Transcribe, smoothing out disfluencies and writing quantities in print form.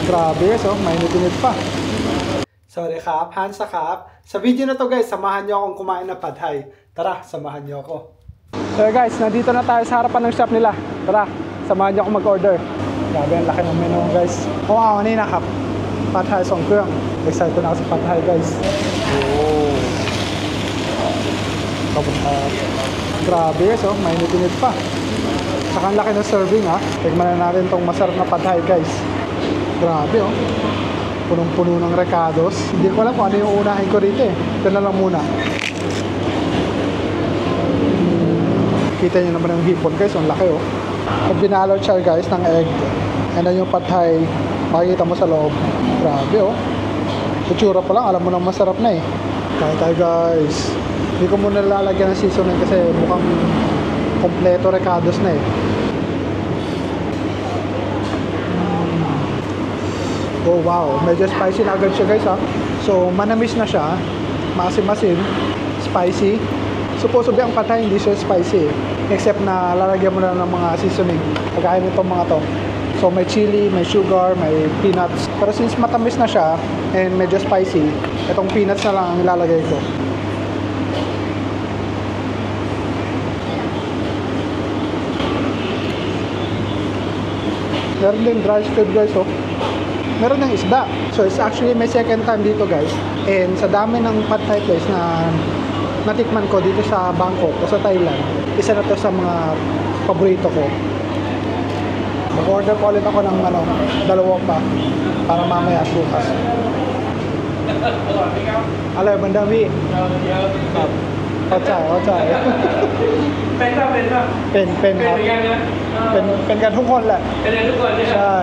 Grabe guys, oh, mainit-init pa. Sorryครับ Hansครับ. Sa video na to guys, samahan nyo akong kumain ng pad thai. Tara, samahan nyo ako. So guys, nandito na tayo sa harapan ng shop nila. Tara, samahan nyo ako mag-order. Grabe, ang laki ng menu guys. Oo, kanina kap. Pad thai 2 เครื่อง Excited na ako sa pad thai guys. Oh. Grabe guys, oh, mainit-init pa. Saka ang laki ng serving ha. Tignan na natin tong masarap na pad thai guys. Grabe oh. Punong-puno ng recados. Hindi ko alam kung ano yung unahin ko rito eh. Ito na lang muna. Kita nyo naman yung hipon guys. Ang laki oh. Pag binalot siya guys ng egg. And then yung pad thai. Makikita mo sa loob. Grabe oh. Kutsura pa lang. Alam mo nang masarap na eh. Kaya tayo guys. Hindi ko muna lalagyan ng seasoning kasi mukhang kompleto recados na eh. Oh wow, medyo spicy na agad siya guys ha. So manamis na siya, maasim-asim, spicy. Supposedly ang pad thai hindi siya spicy except na lalagyan mo na ng mga seasoning. Pagkain itong mga to. So may chili, may sugar, may peanuts. Pero since matamis na siya and medyo spicy, itong peanuts na lang ang ilalagay ko. Meron din dry squid guys oh. Meron ng isda. So it's actually my second time dito guys. And sa dami ng pad thai place na natikman ko dito sa Bangkok o sa Thailand, isa na to sa mga paborito ko. Mag-order pa ulit ako ng dalawa pa para mamaya at bukas. Alay, bandami.เข้าใจเป็นครับเป็นกันทุกคนแหละเป็นกันทุกคนใช่